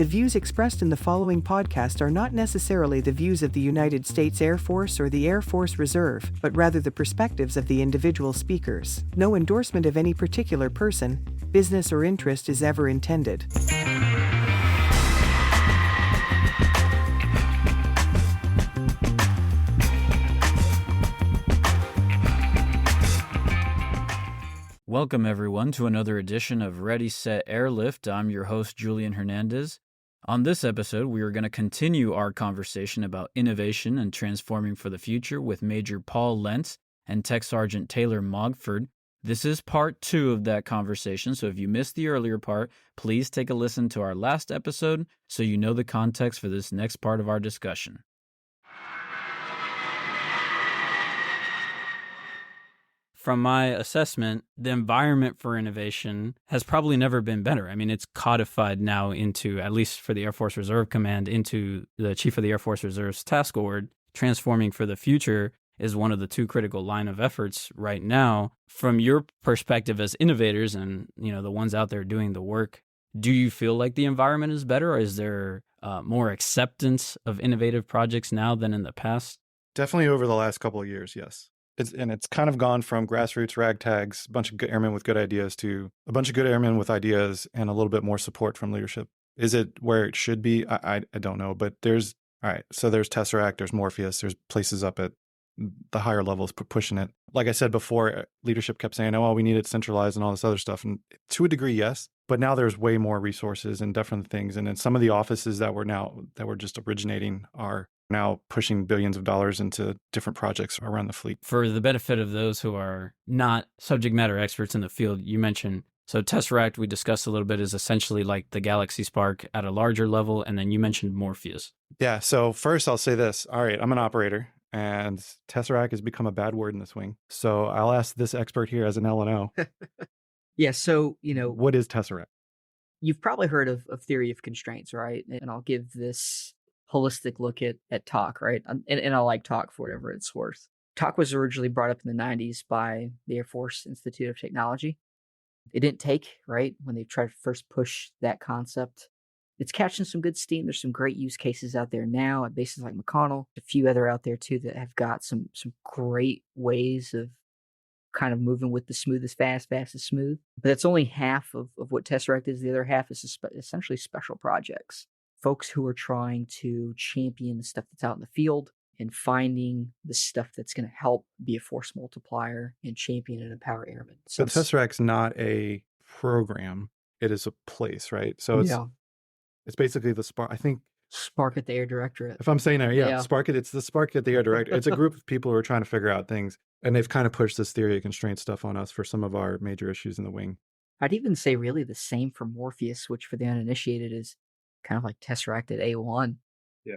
The views expressed in the following podcast are not necessarily the views of the United States Air Force or the Air Force Reserve, but rather the perspectives of the individual speakers. No endorsement of any particular person, business, or interest is ever intended. Welcome, everyone, to another edition of Ready, Set, Airlift. I'm your host, Julian Hernandez. On this episode, we are going to continue our conversation about innovation and transforming for the future with Major Paul Lentz and Tech Sergeant Taylor Mogford. This is part 2 of that conversation, so if you missed the earlier part, please take a listen to our last episode so you know the context for this next part of our discussion. From my assessment, the environment for innovation has probably never been better. I mean, it's codified now into, at least for the Air Force Reserve Command, into the Chief of the Air Force Reserve's task order. Transforming for the future is one of the 2 critical line of efforts right now. From your perspective as innovators and, the ones out there doing the work, do you feel like the environment is better, or is there more acceptance of innovative projects now than in the past? Definitely over the last couple of years, yes. It's kind of gone from grassroots ragtags, a bunch of good airmen with good ideas, to a bunch of good airmen with ideas and a little bit more support from leadership. Is it where it should be? I don't know, but there's Tesseract, there's Morpheus, there's places up at the higher levels pushing it. Like I said before, leadership kept saying, oh, well, we need it centralized and all this other stuff. And to a degree, yes, but now there's way more resources and different things. And then some of the offices that were just originating are now pushing billions of dollars into different projects around the fleet. For the benefit of those who are not subject matter experts in the field, you mentioned, so Tesseract, we discussed a little bit, is essentially like the Galaxy Spark at a larger level. And then you mentioned Morpheus. Yeah. So first I'll say this. All right, I'm an operator and Tesseract has become a bad word in this wing. So I'll ask this expert here as an L&O. Yeah. So, what is Tesseract? You've probably heard of theory of constraints, right? And I'll give this holistic look at talk, right? And I like talk for whatever it's worth. Talk was originally brought up in the 90s by the Air Force Institute of Technology. It didn't take, right, when they tried to first push that concept. It's catching some good steam. There's some great use cases out there now at bases like McConnell. A few other out there too that have got some great ways of kind of moving with the smoothest fast, fastest smooth. But that's only half of what Tesseract is. The other half is essentially special projects. Folks who are trying to champion the stuff that's out in the field and finding the stuff that's going to help be a force multiplier and champion and empower airmen. So Tesseract's not a program. It is a place, right? So it's basically the Spark. I think Spark at the Air Directorate. If I'm saying that, Spark it. It's the Spark at the Air Directorate. It's a group of people who are trying to figure out things. And they've kind of pushed this theory of constraint stuff on us for some of our major issues in the wing. I'd even say really the same for Morpheus, which for the uninitiated is kind of like Tesseract at A1. Yeah.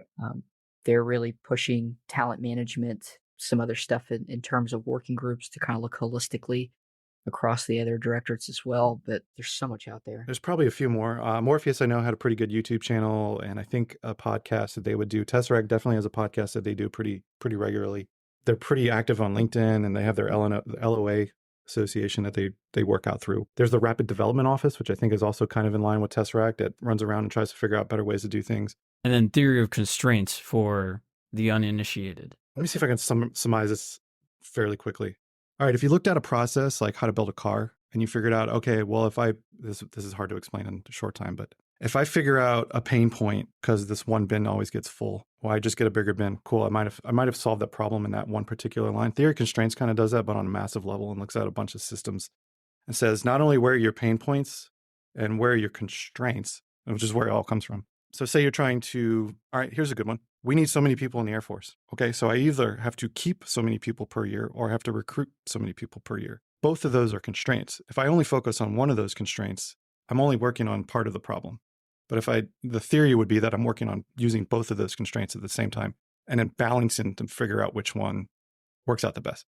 They're really pushing talent management, some other stuff in terms of working groups to kind of look holistically across the other directorates as well. But there's so much out there. There's probably a few more. Morpheus, I know, had a pretty good YouTube channel, and I think a podcast that they would do. Tesseract definitely has a podcast that they do pretty regularly. They're pretty active on LinkedIn, and they have their LOA association that they work out through. There's the Rapid Development Office, which I think is also kind of in line with Tesseract, that runs around and tries to figure out better ways to do things. And then theory of constraints for the uninitiated. Let me see if I can surmise this fairly quickly. All right, if you looked at a process like how to build a car and you figured out, okay, well, this is hard to explain in a short time, but if I figure out a pain point because this one bin always gets full, well, I just get a bigger bin. Cool. I might have solved that problem in that one particular line. Theory of constraints kind of does that, but on a massive level, and looks at a bunch of systems and says not only where are your pain points and where are your constraints, which is where it all comes from. So say you're trying to, all right, here's a good one. We need so many people in the Air Force. Okay, so I either have to keep so many people per year or I have to recruit so many people per year. Both of those are constraints. If I only focus on one of those constraints, I'm only working on part of the problem. But the theory would be that I'm working on using both of those constraints at the same time and then balancing to figure out which one works out the best.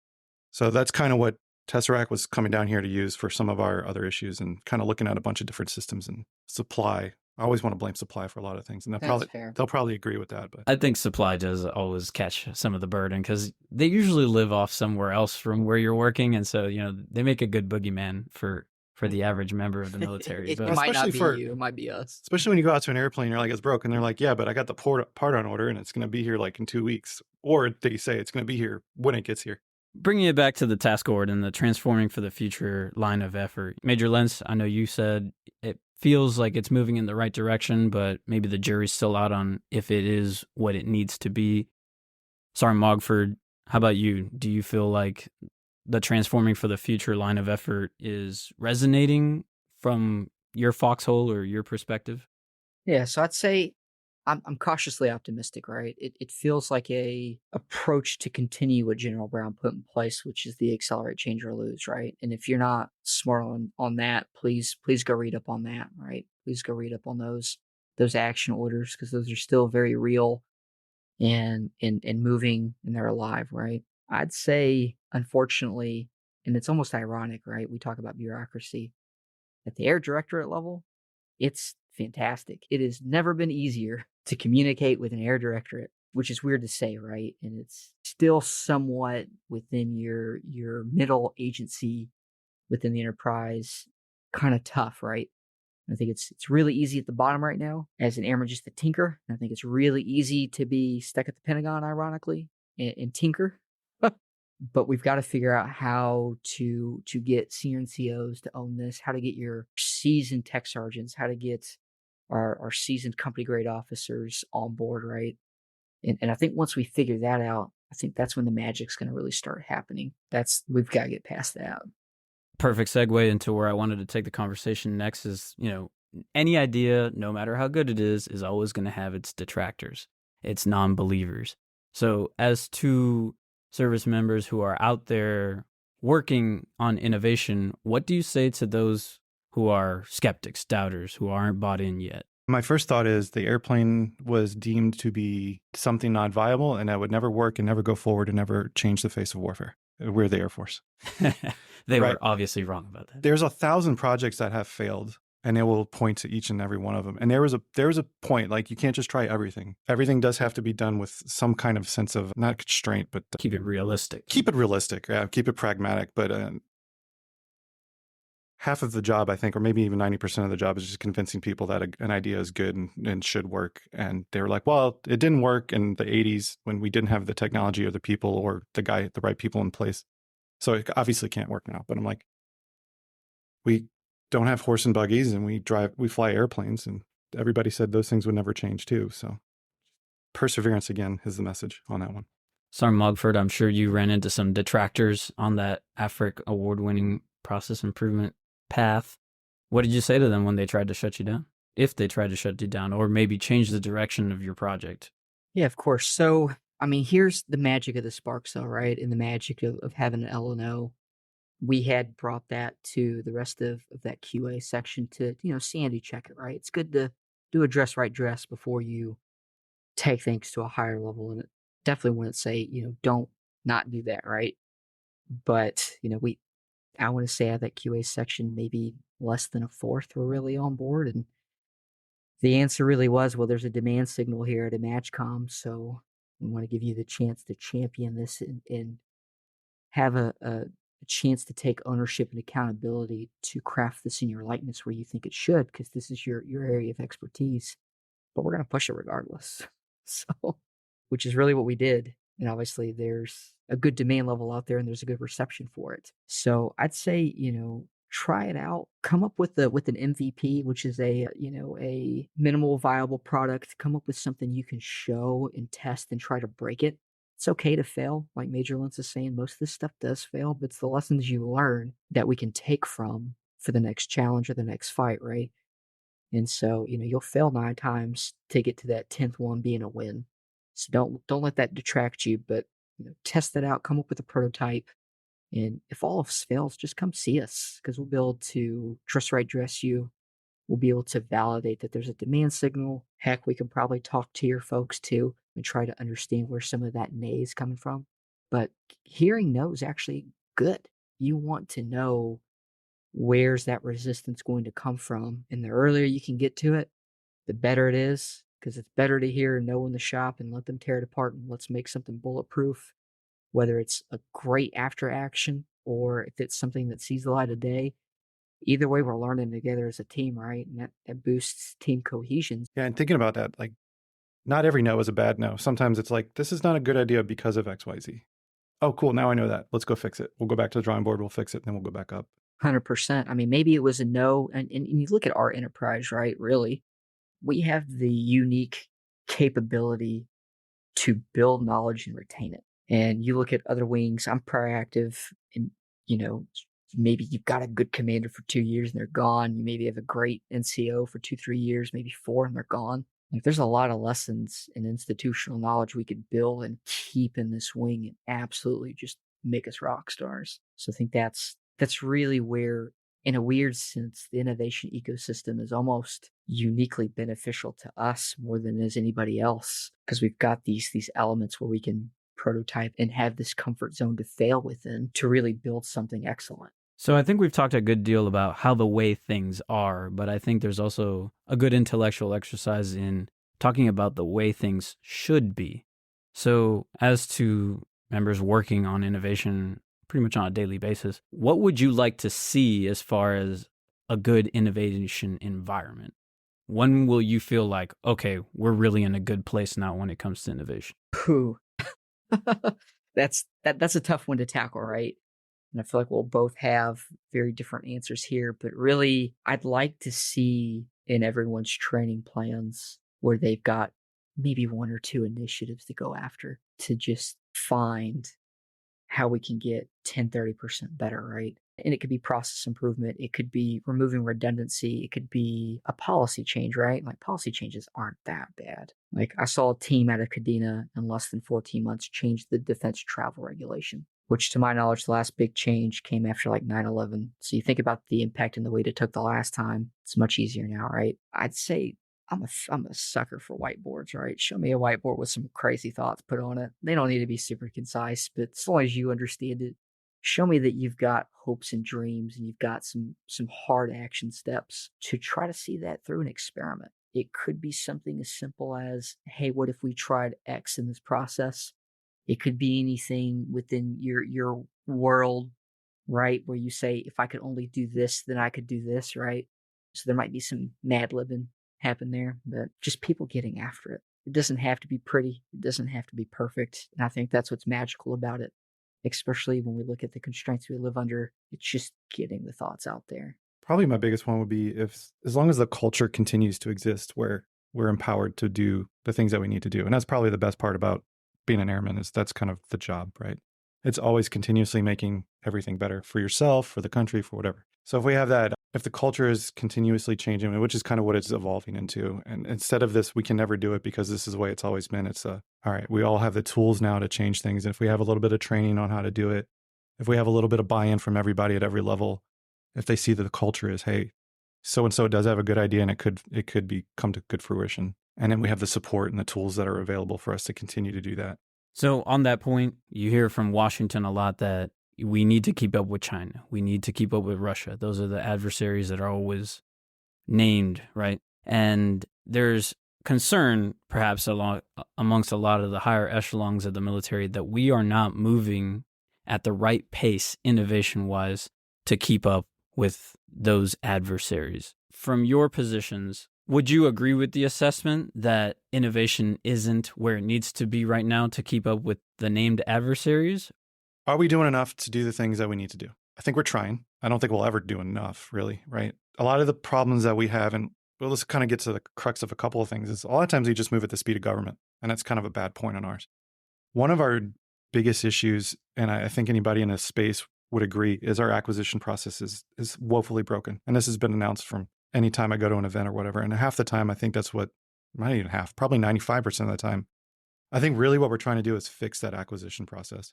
So that's kind of what Tesseract was coming down here to use for some of our other issues and kind of looking at a bunch of different systems and supply. I always want to blame supply for a lot of things, and they'll probably agree with that. But I think supply does always catch some of the burden because they usually live off somewhere else from where you're working, and so they make a good boogeyman for for the average member of the military. It But might not Especially be for- you. It might be us. Especially when you go out to an airplane, you're like, it's broken. They're like, yeah, but I got the part on order and it's going to be here like in 2 weeks. Or they say it's going to be here when it gets here. bringing it back to the task board and the transforming for the future line of effort, Major Lentz, I know you said it feels like it's moving in the right direction, but maybe the jury's still out on if it is what it needs to be. Sergeant Mogford, how about you? Do you feel like the transforming for the future line of effort is resonating from your foxhole or your perspective? Yeah, so I'd say I'm cautiously optimistic, right? It feels like a approach to continue what General Brown put in place, which is the accelerate, change, or lose, right? And if you're not smart on that, please go read up on that, right? Please go read up on those action orders, because those are still very real and moving, and they're alive, right? I'd say, unfortunately, and it's almost ironic, right? We talk about bureaucracy at the air directorate level. It's fantastic. It has never been easier to communicate with an air directorate, which is weird to say, right? And it's still somewhat within your middle agency within the enterprise, kind of tough, right? I think it's really easy at the bottom right now as an airman just to tinker. I think it's really easy to be stuck at the Pentagon, ironically, and tinker. But we've got to figure out how to get senior NCOs to own this, how to get your seasoned tech sergeants, how to get our seasoned company grade officers on board, right? And I think once we figure that out, I think that's when the magic's going to really start happening. We've got to get past that. Perfect segue into where I wanted to take the conversation next is, any idea, no matter how good it is always going to have its detractors, its non-believers. So as two service members who are out there working on innovation, what do you say to those who are skeptics, doubters, who aren't bought in yet? My first thought is the airplane was deemed to be something not viable and that would never work and never go forward and never change the face of warfare. We're the Air Force. They Right. were obviously wrong about that. There's 1,000 projects that have failed, and they will point to each and every one of them. And there was a point, like, you can't just try everything. Everything does have to be done with some kind of sense of, not constraint, but Keep it realistic. keep it realistic. Yeah, keep it pragmatic. But half of the job, I think, or maybe even 90% of the job, is just convincing people that an idea is good and should work. And they were like, well, it didn't work in the 80s when we didn't have the technology or the people or the right people in place. So it obviously can't work now. But I'm like, we don't have horse and buggies and we fly airplanes, and everybody said those things would never change too. So perseverance again is the message on that one. Sergeant Mogford, I'm sure you ran into some detractors on that AFRIC award-winning process improvement path. What did you say to them when they tried to shut you down? If they tried to shut you down, or maybe change the direction of your project? Yeah, of course. So, here's the magic of the Spark Cell, right? And the magic of having an L&O. We had brought that to the rest of that QA section to, sanity check it, right? It's good to do a dress right dress before you take things to a higher level. And it definitely wouldn't say, don't not do that, right? But, I want to say at that QA section, maybe less than a fourth were really on board. And the answer really was, well, there's a demand signal here at a MatchCom, so we want to give you the chance to champion this and have a chance to take ownership and accountability to craft this in your likeness where you think it should, because this is your area of expertise. But we're going to push it regardless. So, which is really what we did. And obviously there's a good demand level out there and there's a good reception for it. So I'd say, try it out, come up with an MVP, which is a minimal viable product, come up with something you can show and test and try to break it. It's okay to fail. Like Major Lentz is saying, most of this stuff does fail, but it's the lessons you learn that we can take from for the next challenge or the next fight, right? And so, you'll fail 9 times to get to that 10th one being a win. So don't let that detract you, but test that out, come up with a prototype. And if all of us fails, just come see us, because we'll be able to dress you. We'll be able to validate that there's a demand signal. Heck, we can probably talk to your folks too and try to understand where some of that nay is coming from. But hearing no is actually good. You want to know where's that resistance going to come from. And the earlier you can get to it, the better it is, because it's better to hear no in the shop and let them tear it apart and let's make something bulletproof, whether it's a great after action or if it's something that sees the light of day. either way, we're learning together as a team, right? And that boosts team cohesion. Yeah, and thinking about that, like not every no is a bad no. Sometimes it's like, this is not a good idea because of XYZ. Oh, cool. Now I know that. Let's go fix it. We'll go back to the drawing board. We'll fix it. And then we'll go back up. 100%. I mean, maybe it was a no. And you look at our enterprise, right? Really, we have the unique capability to build knowledge and retain it. And you look at other wings, I'm proactive and, maybe you've got a good commander for 2 years and they're gone. You maybe have a great NCO for 2-3 years, maybe 4, and they're gone. Like there's a lot of lessons and institutional knowledge we could build and keep in this wing and absolutely just make us rock stars. So I think that's really where, in a weird sense, the innovation ecosystem is almost uniquely beneficial to us more than as anybody else, because we've got these elements where we can prototype and have this comfort zone to fail within to really build something excellent. So I think we've talked a good deal about how the way things are, but I think there's also a good intellectual exercise in talking about the way things should be. So as to members working on innovation pretty much on a daily basis, what would you like to see as far as a good innovation environment? When will you feel like, okay, we're really in a good place now when it comes to innovation? Pooh. That's a tough one to tackle, right? And I feel like we'll both have very different answers here, but really I'd like to see in everyone's training plans where they've got maybe 1 or 2 initiatives to go after to just find how we can get 10-30% better, right? And it could be process improvement. It could be removing redundancy. It could be a policy change, right? Like policy changes aren't that bad. Like I saw a team out of Kadena in less than 14 months change the defense travel regulation, which to my knowledge, the last big change came after like 9/11. So you think about the impact and the weight it took the last time. It's much easier now, right? I'd say I'm a sucker for whiteboards, right? Show me a whiteboard with some crazy thoughts put on it. They don't need to be super concise, but as long as you understand it, show me that you've got hopes and dreams and you've got some hard action steps to try to see that through an experiment. It could be something as simple as, hey, what if we tried X in this process? It could be anything within your world, right? Where you say, if I could only do this, then I could do this, right? So there might be some mad libbing happen there, but just people getting after it. It doesn't have to be pretty. It doesn't have to be perfect. And I think that's what's magical about it, especially when we look at the constraints we live under. It's just getting the thoughts out there. Probably my biggest one would be as long as the culture continues to exist where we're empowered to do the things that we need to do. And that's probably the best part about being an airman is that's kind of the job, right? It's always continuously making everything better for yourself, for the country, for whatever. So if we have that, if the culture is continuously changing, which is kind of what it's evolving into, and instead of this, we can never do it because this is the way it's always been. It's all right, we all have the tools now to change things. And if we have a little bit of training on how to do it, if we have a little bit of buy-in from everybody at every level, if they see that the culture is, hey, so-and-so does have a good idea and it could come to good fruition. And then we have the support and the tools that are available for us to continue to do that. So on that point, you hear from Washington a lot that we need to keep up with China. We need to keep up with Russia. Those are the adversaries that are always named, right? And there's concern, perhaps amongst a lot of the higher echelons of the military, that we are not moving at the right pace, innovation-wise, to keep up with those adversaries. From your positions, would you agree with the assessment that innovation isn't where it needs to be right now to keep up with the named adversaries? Are we doing enough to do the things that we need to do? I think we're trying. I don't think we'll ever do enough, really, right? A lot of the problems that we have, and well, let's kind of get to the crux of a couple of things, is a lot of times we just move at the speed of government, and that's kind of a bad point on ours. One of our biggest issues, and I think anybody in this space would agree, is our acquisition process is woefully broken. And this has been announced from any time I go to an event or whatever. And half the time, I think that's what, not even half, probably 95% of the time, I think really what we're trying to do is fix that acquisition process.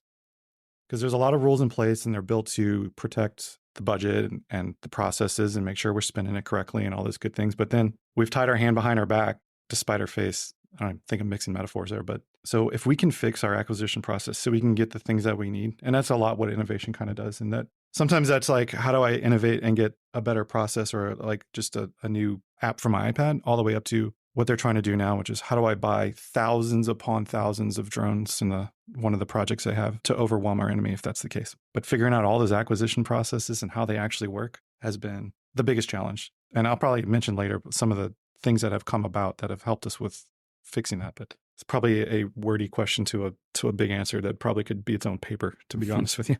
Because there's a lot of rules in place and they're built to protect the budget and the processes and make sure we're spending it correctly and all those good things. But then we've tied our hand behind our back to spite our face. I don't think I'm mixing metaphors there, but so if we can fix our acquisition process so we can get the things that we need, and that's a lot what innovation kind of does. And that sometimes that's like, how do I innovate and get a better process or like just a new app for my iPad, all the way up to what they're trying to do now, which is how do I buy thousands upon thousands of drones in one of the projects they have to overwhelm our enemy, if that's the case. But figuring out all those acquisition processes and how they actually work has been the biggest challenge. And I'll probably mention later some of the things that have come about that have helped us with fixing that. But it's probably a wordy question to a big answer that probably could be its own paper, to be honest with you.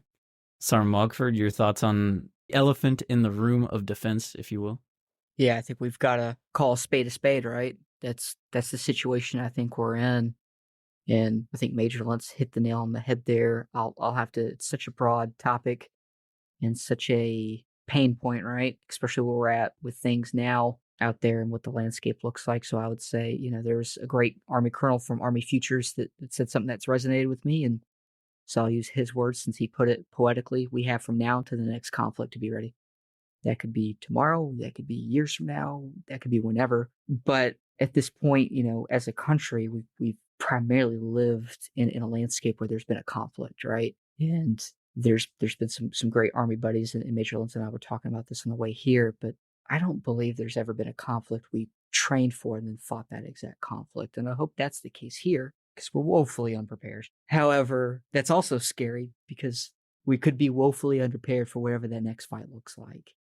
Sergeant Mogford, your thoughts on elephant in the room of defense, if you will? Yeah, I think we've got to call a spade, right? That's the situation I think we're in. And I think Major Lentz hit the nail on the head there. I'll have to, it's such a broad topic and such a pain point, right? Especially where we're at with things now out there and what the landscape looks like. So I would say, there's a great Army colonel from Army Futures that said something that's resonated with me. And so I'll use his words since he put it poetically. We have from now to the next conflict to be ready. That could be tomorrow. That could be years from now. That could be whenever. But at this point, as a country, we've primarily lived in a landscape where there's been a conflict, right? And there's been some great Army buddies, and Major Lentz and I were talking about this on the way here, but I don't believe there's ever been a conflict we trained for and then fought that exact conflict. And I hope that's the case here because we're woefully unprepared. However, that's also scary because we could be woefully unprepared for whatever that next fight looks like.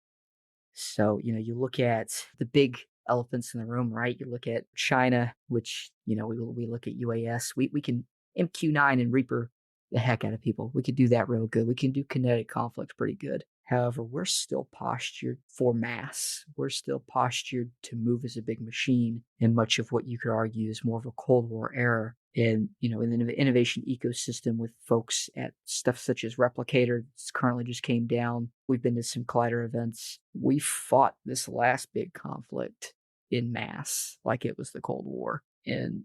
So, you look at the big elephants in the room, right? You look at China, which, we look at UAS. We can MQ-9 and Reaper the heck out of people. We could do that real good. We can do kinetic conflict pretty good. However, we're still postured for mass. We're still postured to move as a big machine in much of what you could argue is more of a Cold War era. And, in the innovation ecosystem with folks at stuff such as Replicator, that's currently just came down. We've been to some Collider events. We fought this last big conflict in mass like it was the Cold War. And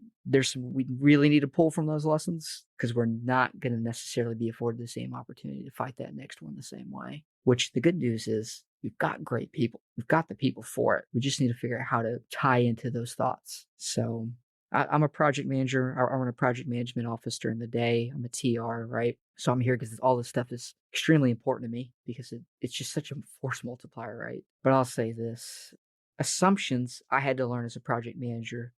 we really need to pull from those lessons because we're not going to necessarily be afforded the same opportunity to fight that next one the same way. Which the good news is we've got great people. We've got the people for it. We just need to figure out how to tie into those thoughts. So I'm a project manager. I run a project management office during the day. I'm a TR, right? So I'm here because all this stuff is extremely important to me because it's just such a force multiplier, right? But I'll say this. Assumptions I had to learn as a project manager.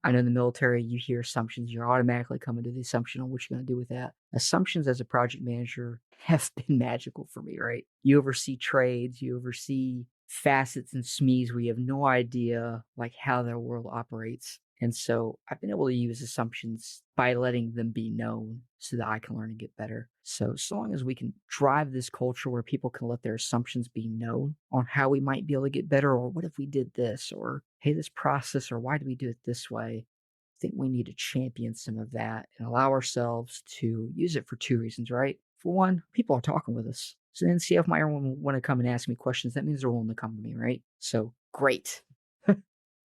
I know in the military, you hear assumptions. You're automatically coming to the assumption on what you're going to do with that. Assumptions as a project manager have been magical for me, right? You oversee trades, you oversee facets and SMEs where you have no idea like how their world operates. And so I've been able to use assumptions by letting them be known so that I can learn and get better. So long as we can drive this culture where people can let their assumptions be known on how we might be able to get better, or what if we did this, or hey, this process, or why do we do it this way? I think we need to champion some of that and allow ourselves to use it for two reasons, right? For one, people are talking with us. So the NCF might want to come and ask me questions. That means they're willing to come to me, right? So great.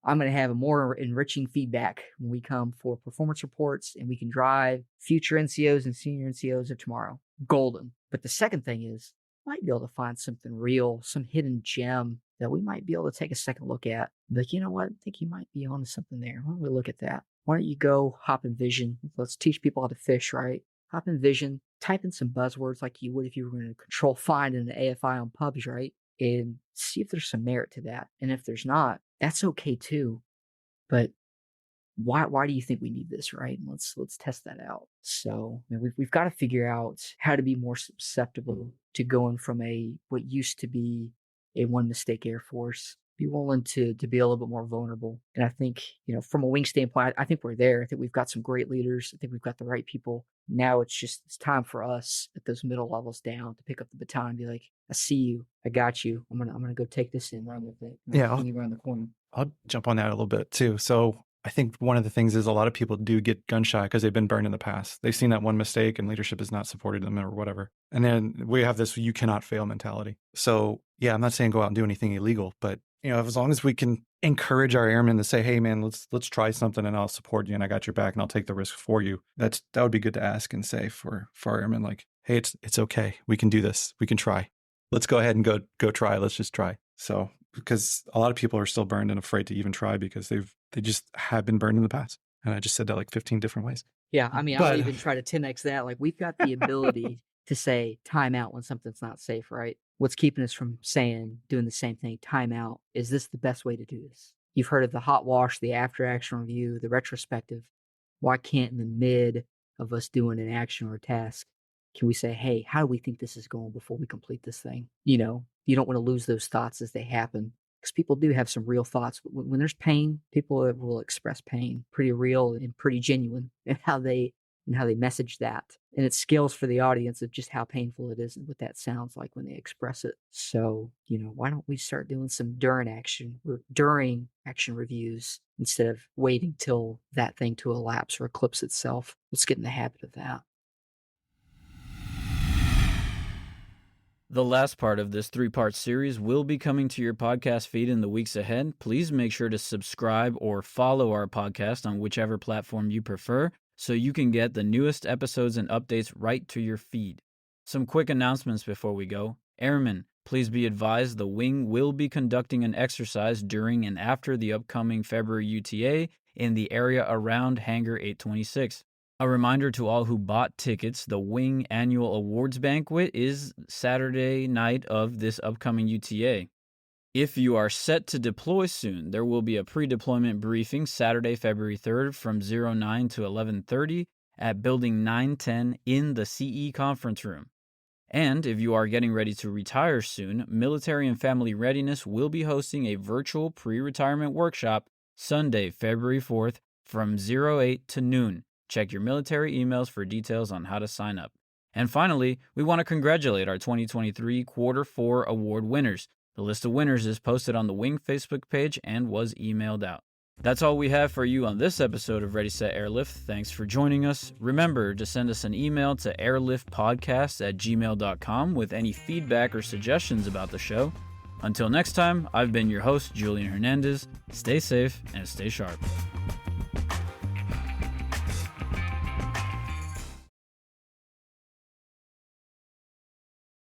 I'm going to have a more enriching feedback when we come for performance reports and we can drive future NCOs and senior NCOs of tomorrow. Golden. But the second thing is, might be able to find something real, some hidden gem that we might be able to take a second look at. Like, you know what? I think you might be onto something there. Why don't we look at that? Why don't you go hop in Vision? Let's teach people how to fish, right? Hop in Vision, type in some buzzwords like you would if you were going to control find in an AFI on pubs, right? And see if there's some merit to that. And if there's not, that's okay too. But why do you think we need this, right? And let's test that out. So we've got to figure out how to be more susceptible to going from what used to be a one mistake Air Force, be willing to be a little bit more vulnerable. And I think, from a wing standpoint, I think we're there. I think we've got some great leaders. I think we've got the right people. Now it's time for us at those middle levels down to pick up the baton and be like, I see you. I got you. I'm gonna go take this and run with it. Yeah. You around the corner. I'll jump on that a little bit too. So I think one of the things is a lot of people do get gun shy because they've been burned in the past. They've seen that one mistake and leadership has not supported them or whatever. And then we have this you cannot fail mentality. So yeah, I'm not saying go out and do anything illegal, but as long as we can encourage our airmen to say, hey man, let's try something and I'll support you and I got your back and I'll take the risk for you. That would be good to ask and say for our airmen, like, hey, it's okay. We can do this. We can try. Let's go ahead and go try. Let's just try. So because a lot of people are still burned and afraid to even try because they just have been burned in the past. And I just said that like 15 different ways. Yeah, I'll even try to 10x that. Like we've got the ability to say time out when something's not safe, right? What's keeping us from doing the same thing? Time out. Is this the best way to do this? You've heard of the hot wash, the after action review, the retrospective. Why can't in the mid of us doing an action or a task, can we say, hey, how do we think this is going before we complete this thing? You don't want to lose those thoughts as they happen, because people do have some real thoughts. When there's pain, people will express pain, pretty real and pretty genuine, and how they message that. And it scales for the audience of just how painful it is and what that sounds like when they express it. So, why don't we start doing some during action reviews instead of waiting till that thing to elapse or eclipse itself? Let's get in the habit of that. The last part of this 3-part series will be coming to your podcast feed in the weeks ahead. Please make sure to subscribe or follow our podcast on whichever platform you prefer, so you can get the newest episodes and updates right to your feed. Some quick announcements before we go. Airmen, please be advised the Wing will be conducting an exercise during and after the upcoming February UTA in the area around Hangar 826. A reminder to all who bought tickets, the Wing Annual Awards Banquet is Saturday night of this upcoming UTA. If you are set to deploy soon, there will be a pre-deployment briefing Saturday, February 3rd from 09 to 11:30 at Building 910 in the CE Conference Room. And if you are getting ready to retire soon, Military and Family Readiness will be hosting a virtual pre-retirement workshop Sunday, February 4th from 08 to noon. Check your military emails for details on how to sign up. And finally, we want to congratulate our 2023 Quarter 4 award winners. The list of winners is posted on the Wing Facebook page and was emailed out. That's all we have for you on this episode of Ready, Set, Airlift. Thanks for joining us. Remember to send us an email to airliftpodcast@gmail.com with any feedback or suggestions about the show. Until next time, I've been your host, Julian Hernandez. Stay safe and stay sharp.